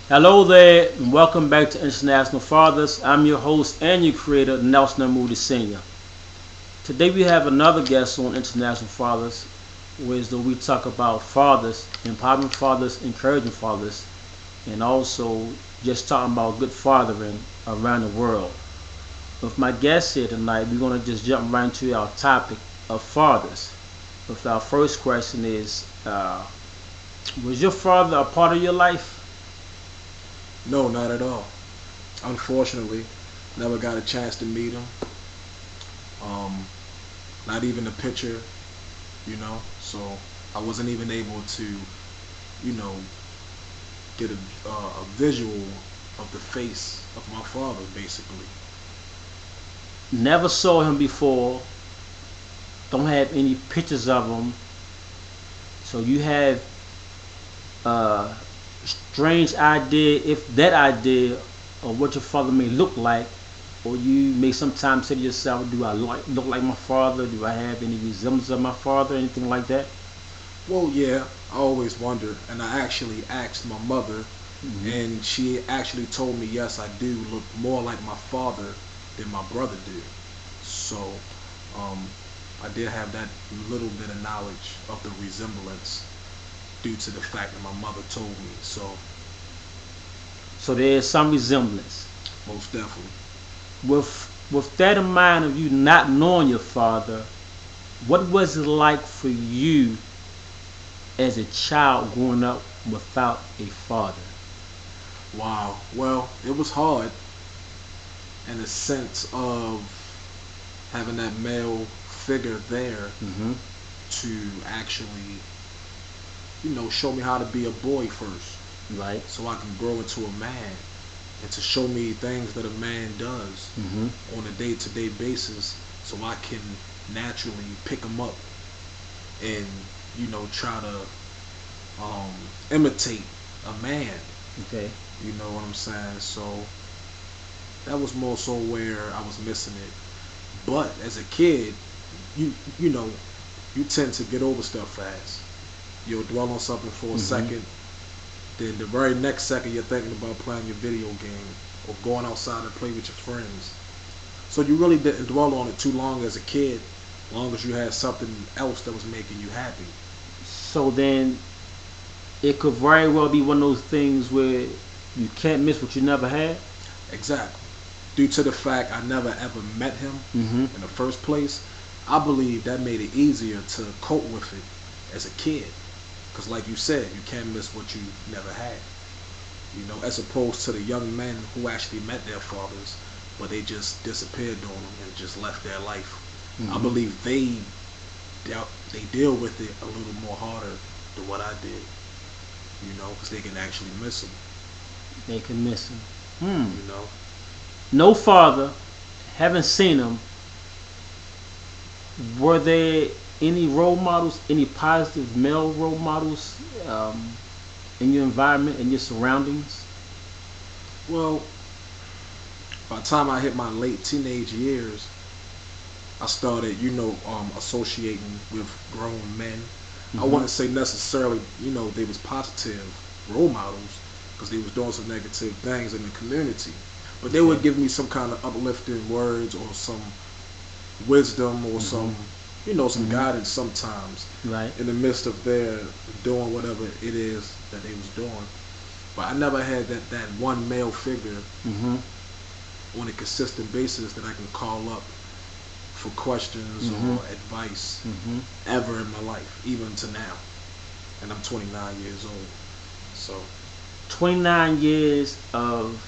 Hello there, and welcome back to International Fathers. I'm your host and your creator, Nelson Moody Sr. Today we have another guest on International Fathers, where we talk about fathers, empowering fathers, encouraging fathers, and also just talking about good fathering around the world. With my guest here tonight, we're going to just jump right into our topic of fathers. With our first question is, was your father a part of your life? No, not at all. Unfortunately, never got a chance to meet him. Um, Not even a picture, So I wasn't even able to, you know, get a visual of the face of my father, basically. Never saw him before. Don't have any pictures of him. So you have a strange idea, if that idea, of what your father may look like, or you may sometimes say to yourself, "Do I look like my father? Do I have any resemblance of my father? Anything like that?" Well, yeah, I always wondered, and I actually asked my mother, Hmm. and she actually told me, yes, I do look more like my father than my brother did. So, um, I did have that little bit of knowledge of the resemblance due to the fact that my mother told me. So, So there is some resemblance. most definitely. With that in mind of you not knowing your father, what was it like for you as a child growing up without a father? Wow. Well, it was hard in the sense of having that male figure there Hmm. to actually, show me how to be a boy first Right. so I can grow into a man and to show me things that a man does Hmm. on a day-to-day basis so I can naturally pick them up and, try to um, imitate a man. Okay. You know what I'm saying? So that was more so where I was missing it. But as a kid, you know, you tend to get over stuff fast. You'll dwell on something for a Hmm. second, then the very next second you're thinking about playing your video game or going outside and play with your friends. So you really didn't dwell on it too long as a kid, long as you had something else that was making you happy. So then it could very well be one of those things where you can't miss what you never had. Exactly. Due to the fact I never ever met him Hmm. in the first place, I believe that made it easier to cope with it as a kid. Because, like you said, you can't miss what you never had. As opposed to the young men who actually met their fathers, but they just disappeared on them and just left their life. I Hmm. believe they deal with it a little more harder than what I did. Because they can actually miss them. They can miss him. Hmm. You know, No father. Haven't seen him. Were there any role models, any positive male role models um, in your environment, in your surroundings? well, by the time I hit my late teenage years, I started, associating with grown men. I Hmm. wouldn't say necessarily, they was positive role models because they was doing some negative things in the community, but they Okay. would give me some kind of uplifting words or some wisdom or Hmm. some Hmm. guidance sometimes Right. in the midst of their doing whatever it is that they was doing. But I never had that one male figure Hmm. on a consistent basis that I can call up for questions Hmm. or advice Hmm. ever in my life, even to now. And I'm 29 years old. So, 29 years of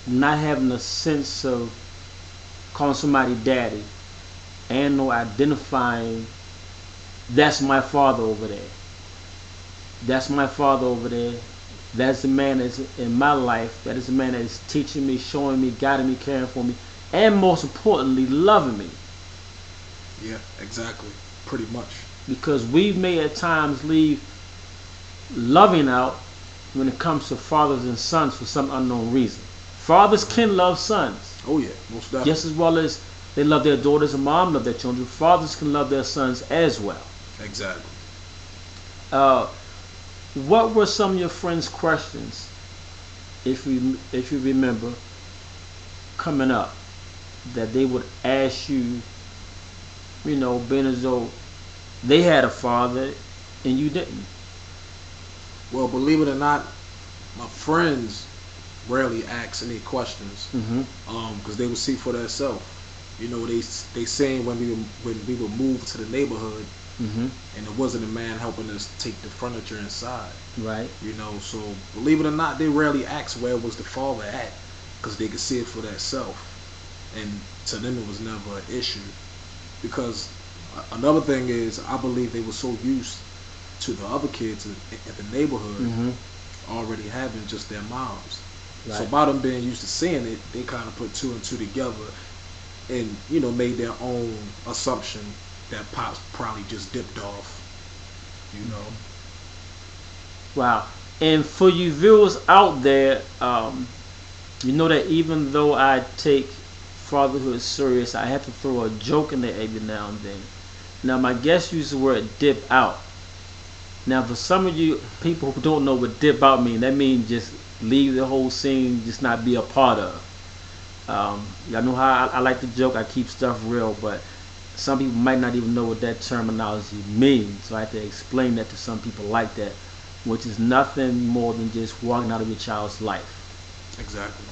not having a sense of calling somebody daddy and no identifying that's my father over there. That's my father over there. That's the man that's in my life. That is the man that is teaching me, showing me, guiding me, caring for me, and most importantly, loving me. yeah, exactly. Pretty much. Because we may at times leave loving out when it comes to fathers and sons for some unknown reason. Fathers Hmm. can love sons Oh, yeah, most just definitely. as well as they love their daughters and mom love their children. Fathers can love their sons as well. Exactly. Uh, What were some of your friends' questions, if you remember, coming up that they would ask you? Being as though they had a father and you didn't. Well, believe it or not, my friends rarely ask any questions, Mm-hmm. because they would see for themselves. They saying when we would move to the neighborhood, Mm-hmm. and it wasn't a man helping us take the furniture inside. Right. So believe it or not, they rarely ask where was the father at, because they could see it for themselves, and to them it was never an issue. Because another thing is, I believe they were so used to the other kids in the neighborhood Mm-hmm. already having just their moms. So Right. by them being used to seeing it, they kind of put two and two together, and made their own assumption that Pops probably just dipped off. You know. Wow. And for you viewers out there, you know that even though I take fatherhood serious, I have to throw a joke in there every now and then. Now, my guest used the word dip out. Now, for some of you people who don't know what dip out means, that means just leave the whole scene, just not be a part of. Y'all know how I like to joke. I keep stuff real, but some people might not even know what that terminology means. So I have to explain that to some people like that, which is nothing more than just walking out of your child's life. Exactly.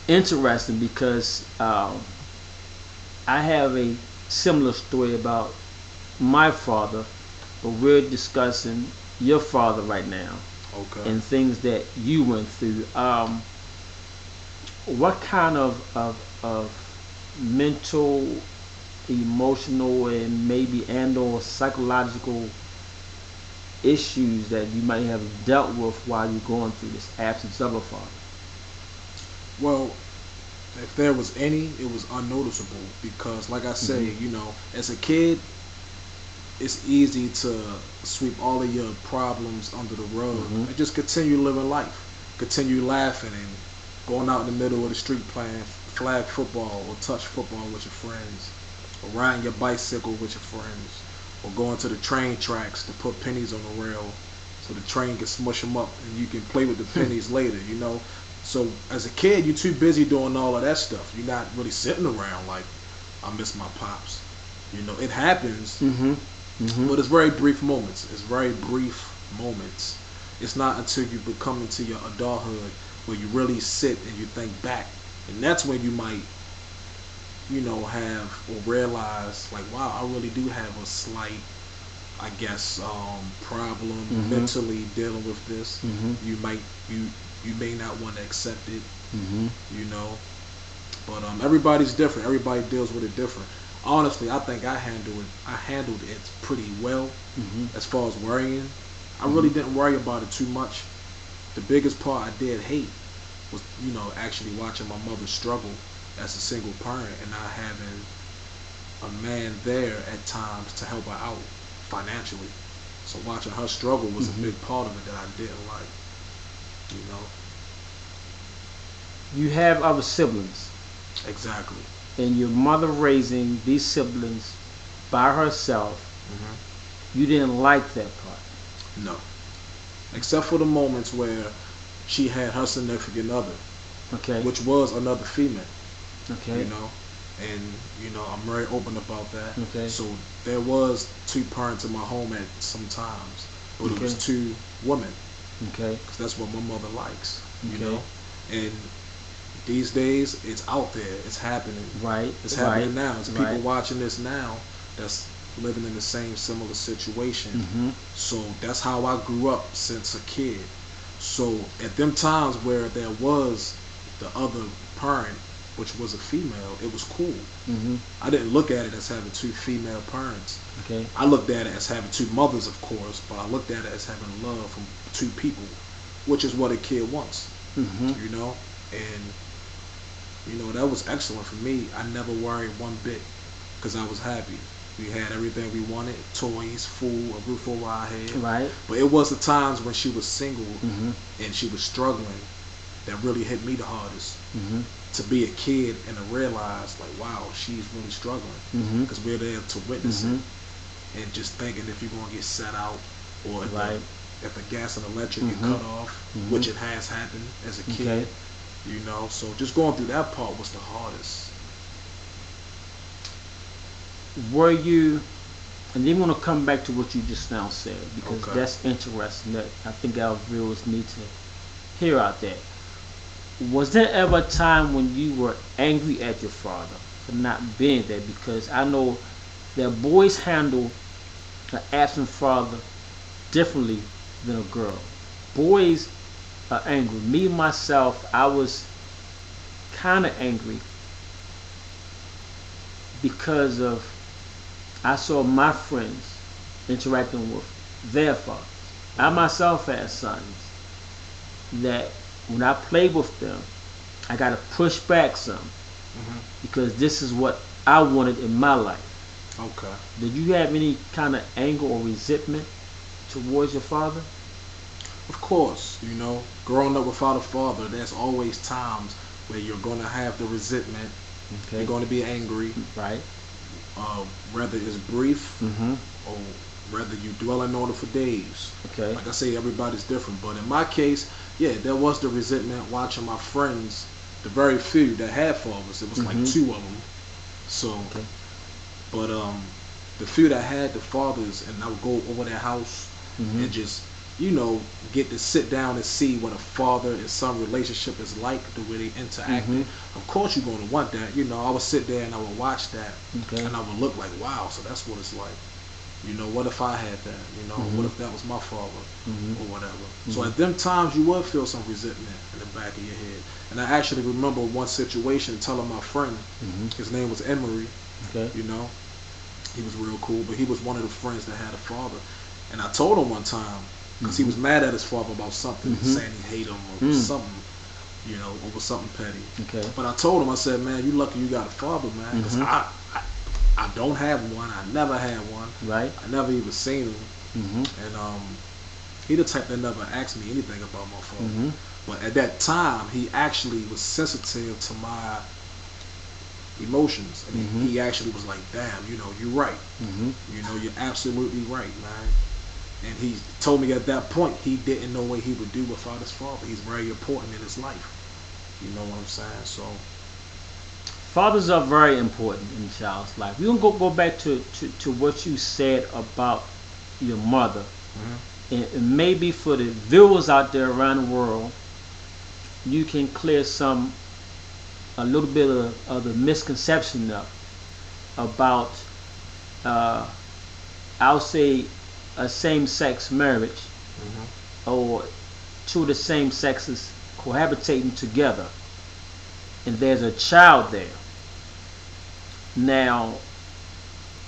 Interesting because I have a similar story about my father, but we're discussing your father right now Okay. and things that you went through. What kind of mental, emotional, and maybe and/or psychological issues that you might have dealt with while you're going through this absence of a father? Well, if there was any, it was unnoticeable because, like I say, Mm-hmm. as a kid, it's easy to sweep all of your problems under the rug Mm-hmm. and just continue living life, continue laughing and going out in the middle of the street playing flag football or touch football with your friends, or riding your bicycle with your friends, or going to the train tracks to put pennies on the rail so the train can smush them up and you can play with the pennies later. So as a kid, you're too busy doing all of that stuff. You're not really sitting around like, I miss my pops. It happens, Mm-hmm. Mm-hmm. but it's very brief moments. It's very brief moments. It's not until you become into your adulthood where you really sit and you think back, and that's when you might, have or realize like, wow, I really do have a slight, I guess, problem Mm-hmm. mentally dealing with this. Mm-hmm. You may not want to accept it, Mm-hmm. you know, but everybody's different. Everybody deals with it different. Honestly, I think I handled it pretty well Mm-hmm. as far as worrying. I Mm-hmm. really didn't worry about it too much. The biggest part I did hate was, actually watching my mother struggle as a single parent and not having a man there at times to help her out financially. So watching her struggle was a Mm-hmm. big part of it that I didn't like, you know. You have other siblings, Exactly. and your mother raising these siblings by herself. Hmm. You didn't like that part. No. Except for the moments where she had her significant other, Okay. which was another female, you Okay. know. And, I'm very open about that. Okay. So there was two parents in my home at some times, but it was Okay. two women, Okay. because that's what my mother likes, you Okay. know. And these days, it's out there. It's happening. Right. It's Right. happening now. There's people Right. watching this now that's living in the same similar situation. Mm-hmm. So that's how I grew up since a kid. So at them times where there was the other parent, which was a female, it was cool. Mm-hmm. I didn't look at it as having two female parents. Okay. I looked at it as having two mothers, of course, but I looked at it as having love from two people, which is what a kid wants, Mm-hmm. you know? And, that was excellent for me. I never worried one bit because I was happy. We had everything we wanted, toys, food, a roof over our head. Right. But it was the times when she was single Mm-hmm. and she was struggling that really hit me the hardest. Mm-hmm. To be a kid and to realize, like, wow, she's really struggling Mm-hmm. because we're there to witness it. Mm-hmm. And just thinking if you're going to get set out, or Right. if the gas and electric get Mm-hmm. cut off, Mm-hmm. which it has happened as a Okay. kid. You know, so just going through that part was the hardest. Were you, and then want to come back to what you just now said because Okay. that's interesting. That I think our viewers need to hear out there. Was there ever a time when you were angry at your father for not being there? Because I know that boys handle an absent father differently than a girl. Boys are angry. Me myself, I was kind of angry because of I saw my friends interacting with their fathers. I Mm-hmm. myself had sons that when I played with them, I got to push back some Mm-hmm. because this is what I wanted in my life. Okay. Did you have any kind of anger or resentment towards your father? Of course, growing up without a father, there's always times where you're going to have the resentment. You're Okay, going to be angry, right. uh, whether it's brief Mm-hmm. or whether you dwelling on it for days. Okay. Like I say, everybody's different. But in my case, yeah, there was the resentment watching my friends, the very few that had fathers. It was like Mm-hmm. two of them. So, Okay. but the few that had the fathers, and I would go over their house Mm-hmm. and just you know get to sit down and see what a father and son relationship is like, the way they Mm-hmm. interacted. Of course, you're going to want that. I would sit there and I would watch that, Okay. and I would look like, wow, so that's what it's like. What if I had that? What Mm-hmm. if that was my father Mm-hmm. or whatever? So Mm-hmm. at them times, you would feel some resentment in the back of your head. And I actually remember one situation telling my friend, Mm-hmm. his name was Emery. Okay. You know, he was real cool, but he was one of the friends that had a father. And I told him one time because he Mm-hmm. was mad at his father about something, Mm-hmm. saying he hated him over Mm. something, over something petty. Okay. But I told him, I said, man, you lucky you got a father, man, because Mm-hmm. I don't have one. I never had one. Right. I never even seen him. Mm-hmm. And he the type that never asked me anything about my father. Mm-hmm. But at that time, he actually was sensitive to my emotions, and Mm-hmm. he actually was like, "Damn, you're right. Mm-hmm. You're absolutely right, man." And he told me at that point he didn't know what he would do without his father. He's very important in his life. You know what I'm saying? So, Fathers are very important in a child's life. We're gonna go back to what you said about your mother. hmm And maybe for the viewers out there around the world, you can clear some a little bit of the misconception up about uh, I'll say a same-sex marriage hmm or two of the same sexes cohabitating together, and there's a child there. Now,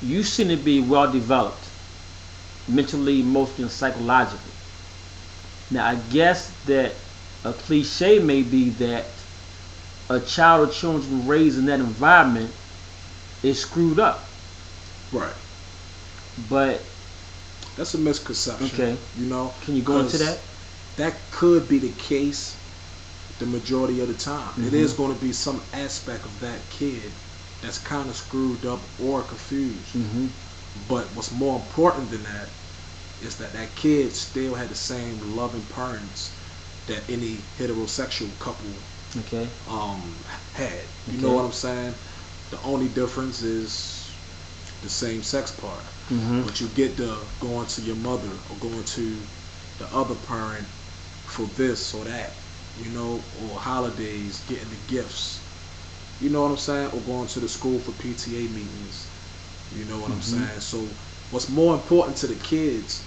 you seem to be well developed mentally, emotionally, and psychologically. Now, I guess that a cliche may be that a child or children raised in that environment is screwed up. right. But That's a misconception, okay, can you go into because that? that could be the case the majority of the time. It Mm-hmm. is going to be some aspect of that kid that's kind of screwed up or confused. Mm-hmm. But what's more important than that is that that kid still had the same loving parents that any heterosexual couple Okay. um, had. You know Okay. what I'm saying? The only difference is the same sex part. Mm-hmm. But you get to going to your mother or going to the other parent for this or that, or holidays, getting the gifts. You know what I'm saying? Or going to the school for PTA meetings. You know what I'm Mm-hmm. saying? So what's more important to the kids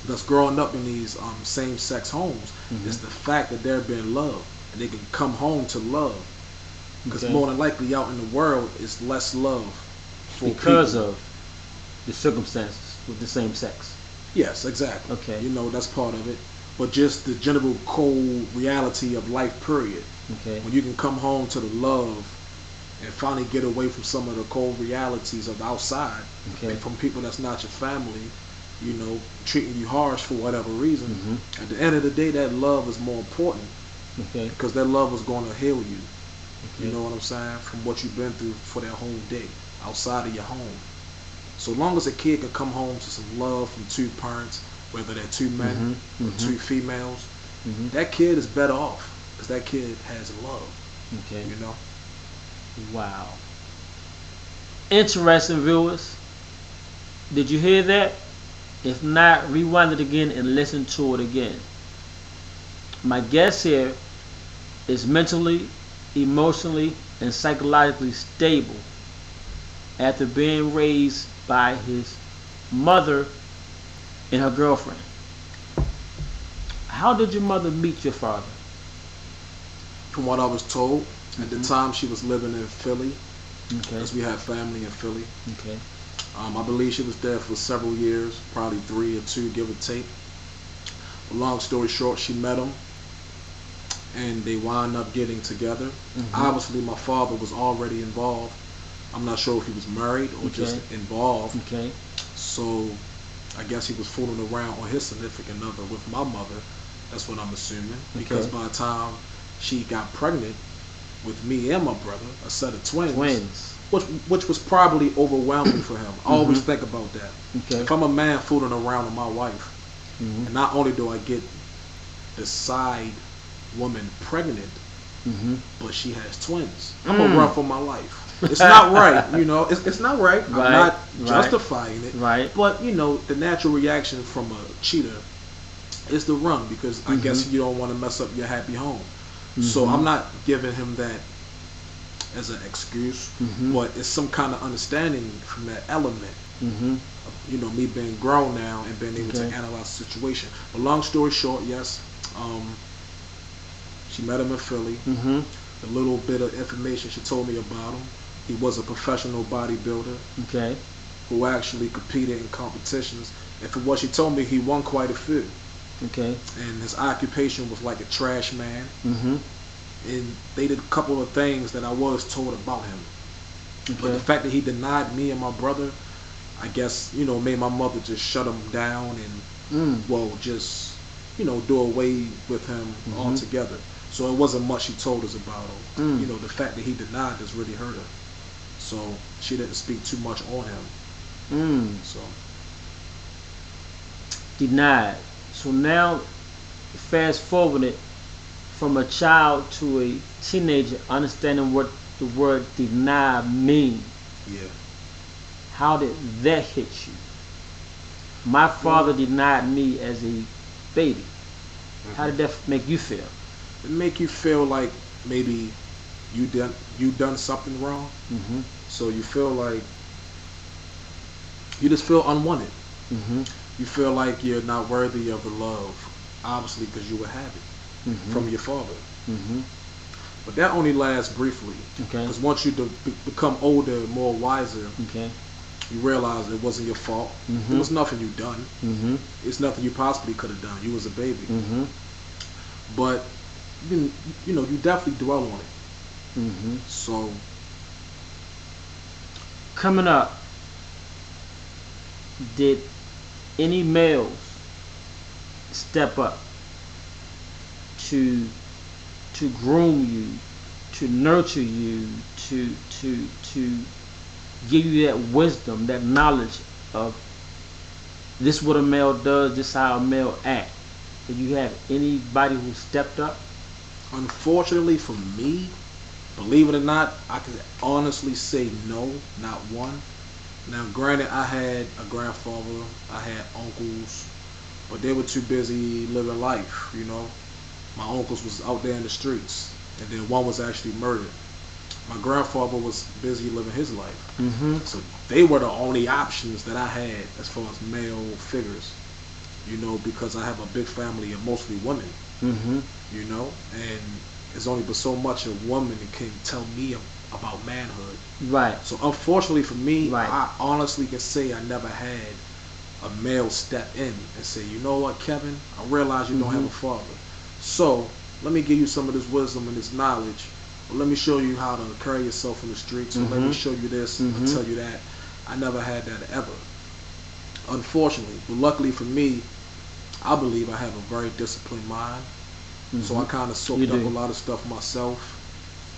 that's growing up in these same-sex homes Mm-hmm. is the fact that they're being loved and they can come home to love. Because Okay. more than likely out in the world is less love for Because people. of the circumstances with the same sex. Yes, exactly. Okay. That's part of it. But just the general cold reality of life, period. Okay. When you can come home to the love and finally get away from some of the cold realities of the outside Okay. and from people that's not your family, treating you harsh for whatever reason. Mm-hmm. At the end of the day, that love is more important Okay. because that love is going to heal you. You Okay. know what I'm saying? From what you've been through for that whole day outside of your home. So long as a kid can come home to some love from two parents whether they're two men or Mm-hmm. two females, Mm-hmm. that kid is better off because that kid has love. Okay. You know. Wow. Interesting, viewers. Did you hear that? If not, rewind it again and listen to it again. My guest here is mentally, emotionally, and psychologically stable after being raised by his mother and her girlfriend. How did your mother meet your father? From what I was told, at the Mm-hmm. time she was living in Philly, Okay. because we had family in Philly. Okay. I believe she was there for several years, probably 3 or 2, give or take. But long story short, she met him, and they wound up getting together. Mm-hmm. Obviously, my father was already involved. I'm not sure if he was married or just Okay. involved. Okay. So I guess he was fooling around on his significant other with my mother. That's what I'm assuming. Because Okay. by the time she got pregnant with me and my brother, a set of twins, Twins. which was probably overwhelming for him. I always Mm-hmm. think about that. Okay. If I'm a man fooling around with my wife, Mm-hmm. and not only do I get the side woman pregnant, Mm-hmm. but she has twins, I'm gonna run for my life. It's not right, It's not right. I'm Right. not Right. justifying it, Right. but the natural reaction from a cheater is to run because I Mm-hmm. guess you don't want to mess up your happy home. So Mm-hmm. I'm not giving him that as an excuse, Mm-hmm. but it's some kind of understanding from that element Mm-hmm. of me being grown now and being able to Okay. analyze the situation. But long story short, yes, she met him in Philly. Mm-hmm. The little bit of information she told me about him, he was a professional bodybuilder Okay. who actually competed in competitions. And from what she told me, he won quite a few. Okay. And his occupation was like a trash man. Mm-hmm. And they did a couple of things that I was told about him. But the Okay. fact that he denied me and my brother, I guess, made my mother just shut him down and, Mm. well, just, do away with him Mm-hmm. altogether. So it wasn't much she told us about him. Mm. The fact that he denied us really hurt her. So she didn't speak too much on him. Mm. So Denied. So now, fast forward it from a child to a teenager, understanding what the word deny means. yeah. How did that hit you? My father Well, denied me as a baby. How mhm. did that make you feel? It make you feel like maybe you done something wrong. Mm-hmm. So you feel like you just feel unwanted. Mm-hmm. You feel like you're not worthy of the love, obviously because you would have it Mm-hmm. from your father. Mm-hmm. But that only lasts briefly Okay. because once you become older, more wiser, Okay. you realize it wasn't your fault. It Mm-hmm. was nothing you done. Mm-hmm. It's nothing you possibly could have done. You was a baby. Mm-hmm. But you definitely dwell on it. Mm-hmm. So Coming up, did any males step up to groom you, to nurture you, to give you that wisdom, that knowledge of this is what a male does, this is how a male act? Did you have anybody who stepped up? unfortunately for me, believe it or not, I can honestly say no, not one. Now, granted, I had a grandfather, I had uncles, but they were too busy living life. My uncles was out there in the streets, and then one was actually murdered. My grandfather was busy living his life, Mm-hmm. so they were the only options that I had as far as male figures. Because I have a big family of mostly women. Mm-hmm. And there's only but so much a woman can tell me about manhood. Right. So unfortunately for me, Right. I honestly can say I never had a male step in and say, you know what, Kevin, I realize you don't have Mm-hmm. a father. So let me give you some of this wisdom and this knowledge. Or let me show you how to carry yourself in the streets. Or let me Mm-hmm. show you this or Mm-hmm. tell you that. I never had that ever. Unfortunately. But luckily for me, I believe I have a very disciplined mind. So Mm-hmm. I kind of You soaked up a do. lot of stuff myself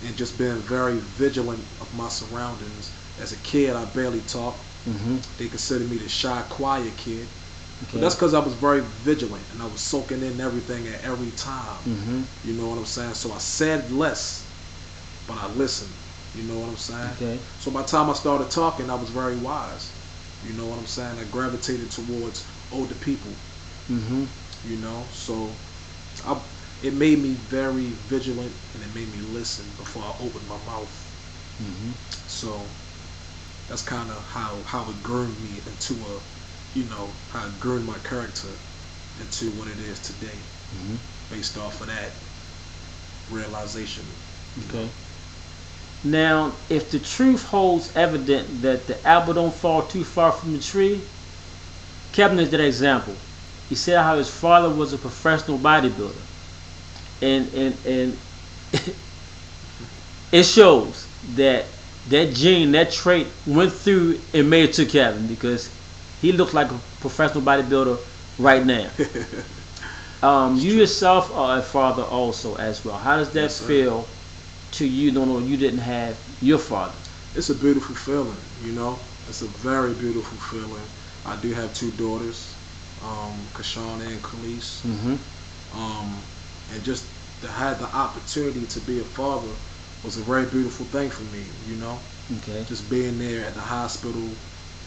and just being very vigilant of my surroundings. As a kid, I barely talked. Mm-hmm. They considered me the shy, quiet kid. But Okay. that's because I was very vigilant and I was soaking in everything at every time. Mhm. You know what I'm saying? So I said less, but I listened. You know what I'm saying? Okay. So by the time I started talking, I was very wise. You know what I'm saying? I gravitated towards older people. Mhm. You know, so I, it made me very vigilant and it made me listen before I opened my mouth. Mhm. So that's kind of how it groomed me into how it groomed my character into what it is today, Mhm. based off of that realization. You know, Okay. Now, if the truth holds evident that the apple don't fall too far from the tree, Kevin is that example. He said how his father was a professional bodybuilder, and it shows that that gene, that trait went through and made it to Kevin because he looks like a professional bodybuilder right now. it's You true. yourself are a father also as well. How does that Yes, sir. feel to you, knowing you didn't have your father? It's a beautiful feeling. You know, it's a very beautiful feeling. I do have two daughters, Kashana and Khalees. Mm-hmm. Um, and just to have the opportunity to be a father was a very beautiful thing for me, you know. Okay. Just being there at the hospital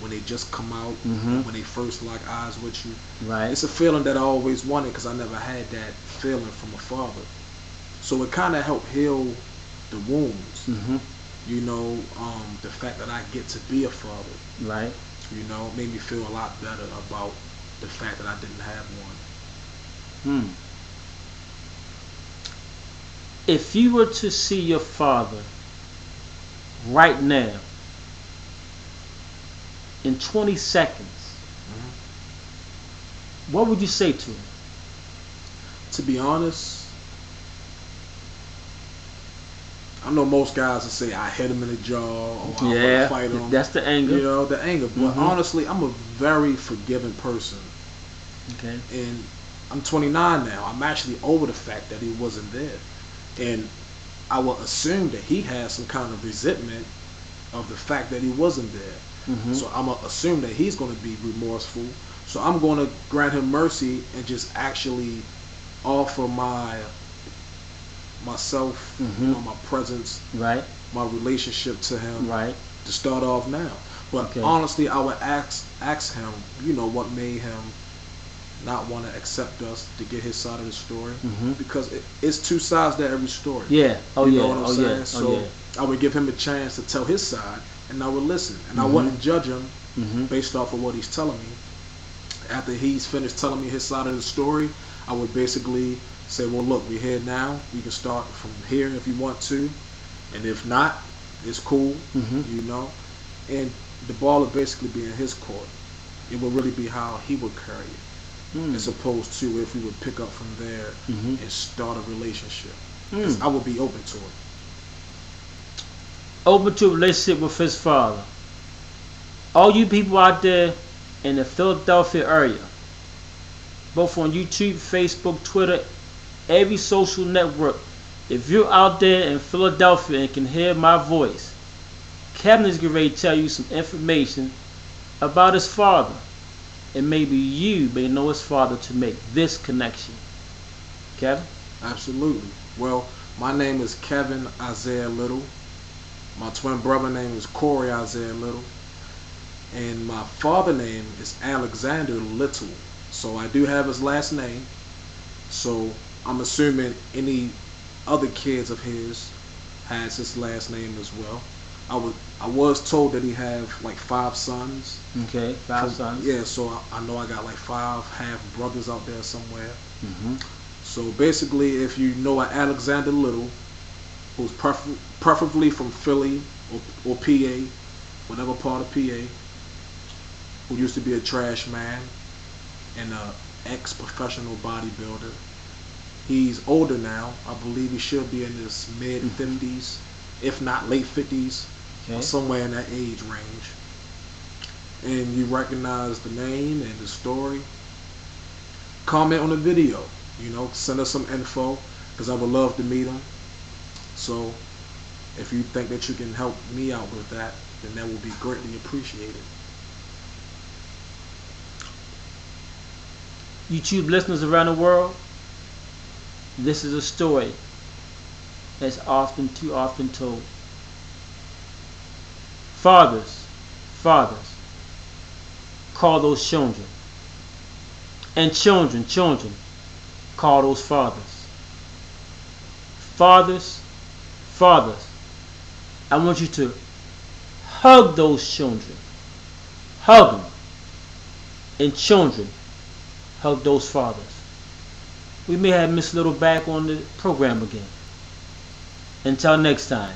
when they just come out Mm-hmm. and when they first lock eyes with you. Right. It's a feeling that I always wanted because I never had that feeling from a father. So it kind of helped heal the wounds, Mm-hmm. you know. The fact that I get to be a father, Right. you know, made me feel a lot better about the fact that I didn't have one. Hmm. If you were to see your father right now in 20 seconds, Hmm. what would you say to him? To be honest, I know most guys will say I hit him in the jaw or I want to Yeah, fight him. that's the anger. You know, the anger. But Mm-hmm. honestly, I'm a very forgiving person. Okay. And I'm 29 now. I'm actually over the fact that he wasn't there. And I will assume that he has some kind of resentment of the fact that he wasn't there. Mm-hmm. So I'm going to assume that he's going to be remorseful. So I'm going to grant him mercy and just actually offer myself, you Mm-hmm. know, my presence, Right. my relationship to him Right. to start off now. But Okay. honestly, I would ask him, you know, what made him not want to accept us to get his side of the story, Mm-hmm. because it's two sides to every story. Yeah. Oh You know yeah. what I'm Oh yeah. saying? Oh So yeah. I would give him a chance to tell his side, and I would listen, and I Mm-hmm. wouldn't judge him Mm-hmm. based off of what he's telling me. After he's finished telling me his side of the story, I would basically say, well, look, we're here now. We can start from here if you want to, and if not, it's cool, Mm-hmm. you know. And the ball would basically be in his court. It would really be how he would carry it, Mm. as opposed to if we would pick up from there Mm-hmm. and start a relationship. Because Mm. I would be open to it. Open to a relationship with his father. All you people out there in the Philadelphia area, both on YouTube, Facebook, Twitter, every social network. If you're out there in Philadelphia and can hear my voice, Kevin is getting ready to tell you some information about his father. And maybe you may know his father to make this connection. Kevin? Absolutely. Well, my name is Kevin Isaiah Little. My twin brother name is Corey Isaiah Little. And my father name is Alexander Little. So I do have his last name. So I'm assuming any other kids of his has his last name as well. I was told that he have like 5 sons. Okay, five From sons. yeah, so I know I got like 5 half brothers out there somewhere. Mm-hmm. So basically, if you know an Alexander Little, who's preferably from Philly or PA, whatever part of PA, who used to be a trash man and a ex-professional bodybuilder. He's older now. I believe he should be in his mid Mm-hmm. 50s, if not late 50s, or Okay. somewhere in that age range. And you recognize the name and the story, comment on the video. You know, send us some info because I would love to meet him. So if you think that you can help me out with that, then that will be greatly appreciated. YouTube listeners around the world, this is a story that's too often told. Fathers, fathers, call those children. And children, call those fathers. Fathers, fathers, I want you to hug those children. Hug them. And children, hug those fathers. We may have Miss Little back on the program again. Until next time.